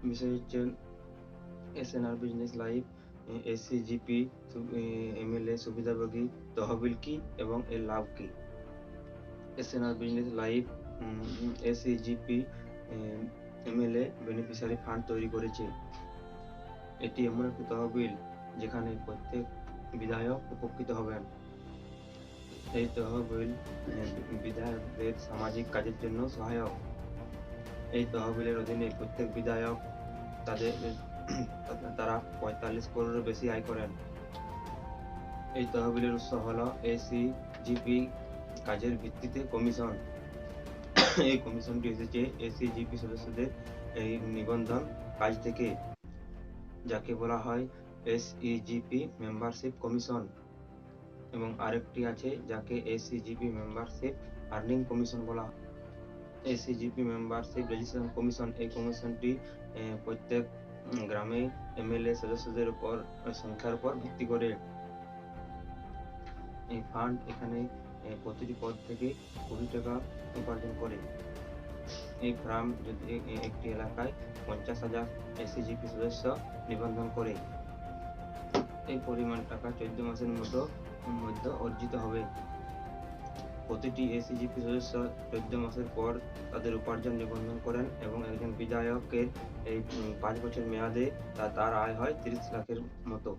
বিষয় হচ্ছে SNR business live, SCGP, MLA সুবিধাভোগী তহবিল কি এবং এর লাভ কি। SNR business live SCGP MLA beneficiary fund তৈরি করেছে। এটি এমন একটি তহবিল যেখানে প্রত্যেক বিধায়ক উপকৃত হবেন। এই তহবিল বিধায়কদের সামাজিক কাজের জন্য সহায়ক। এই তহবিলের অধীনে প্রত্যেক বিধায়ক তারা 45 করোড়ের বেশি আয় করেন। এই তহবিলের উৎস হলো এসসিজিপি কাজের ভিত্তিতে কমিশন। এই কমিশনটি এসেছে এসসিজিপি সদস্যদের এই নিবন্ধন কাজ থেকে, যাকে বলা হয় এসইজিপি মেম্বারশিপ কমিশন, এবং আরেকটি আছে যাকে এসসিজিপি মেম্বারশিপ আর্নিং কমিশন বলা হয়। এসসিজিপি মেম্বারশিপ রেজিস্ট্রেশন কমিশন, এই কমিশনটি প্রত্যেক গ্রামে এমএলএ সদস্যদের উপর সংখ্যার উপর ভিত্তি করে। এই ফান্ড এখানে প্রতিটি পদ থেকে 20 টাকা উপার্জন করে। এই ফার্ম যদি একটি এলাকায় 50,000 এসসিজিপি সদস্য নিবন্ধন করে, এই পরিমাণ টাকা 14 মাসের মধ্যে অর্জিত হবে। প্রতিটি এসসিজিপি সদস্য 14 মাসের পর তাদের উপার্জন নিবন্ধন করেন এবং একজন বিধায়কের এই 5 বছর মেয়াদে তার আয় হয় 30 লাখের মতো।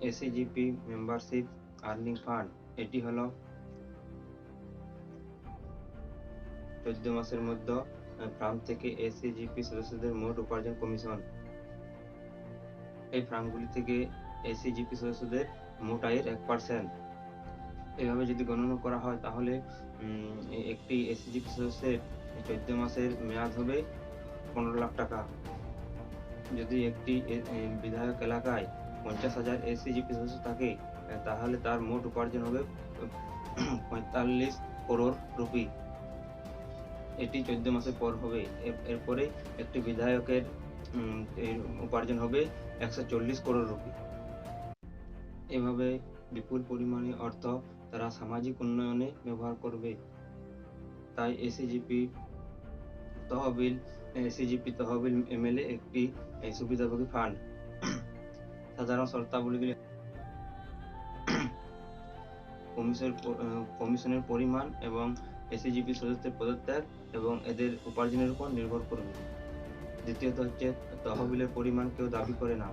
এসসিজিপি মেম্বারশিপ আর্নিং ফান্ড, এটি হলো 14 মাসের মধ্যে ফার্ম থেকে এসসিজিপি সদস্যদের মোট উপার্জন কমিশন। এই ফার্মগুলি থেকে এসসিজিপি সদস্যদের মোট আয়ের 1%। এভাবে যদি গণনা করা হয় তাহলে একটি এসসিজিপি সদস্যের 14 মাসের মেয়াদ হবে 15 লাখ টাকা। যদি একটি বিধায়ক এলাকায় 50,000 এসসিজিপি সদস্য থাকে তাহলে তার মোট উপার্জন হবে 45 করোড় রুপি। এটি 14 মাসের পর হবে। এরপরে একটি বিধায়কের উপার্জন হবে 140 করোড় রুপি। এভাবে বিপুল পরিমাণে অর্থ তারা সামাজিক উন্নয়নে ব্যবহার করবে। তাই এসসিজিপি তহবিল এমএলএ একটি সুবিধাভোগী ফান্ড। সাধারণ শর্তাবলীগুলি কমিশনের পরিমাণ এবং এসসিজিপি সদস্যদের পদত্যাগ এবং এদের উপার্জনের উপর নির্ভর করবে। দ্বিতীয়ত হচ্ছে তহবিলের পরিমাণ কেউ দাবি করে না,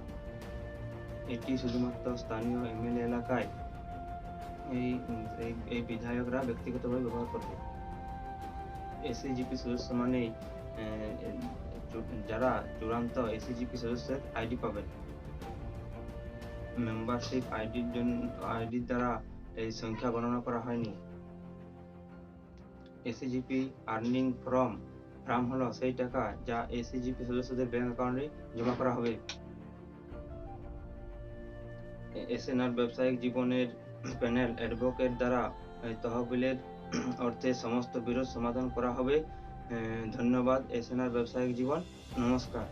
এটি শুধুমাত্র স্থানীয় এমএলএ এলাকায় এই বিধায়করা ব্যক্তিগতভাবে ব্যবহার করবে। এসসিজিপি সদস্য মানেই যারা চূড়ান্ত এসসিজিপি সদস্যের আইডি পাবেন। মেম্বারশিপ আইডির দ্বারা এই সংখ্যা গণনা করা হয়নি। এসসিজিপি আর্নিং ফ্রম হলো সেই টাকা যা এসসিজিপি সদস্যদের ব্যাংক অ্যাকাউন্টে জমা করা হবে। এসএনআর ব্যবসায়িক জীবনের প্যানেল অ্যাডভোকেট দ্বারা তহবিলের অর্থে সমস্ত বিরোধ সমাধান করা হবে। ধন্যবাদ। এসএনআর ব্যবসায়িক জীবন। নমস্কার।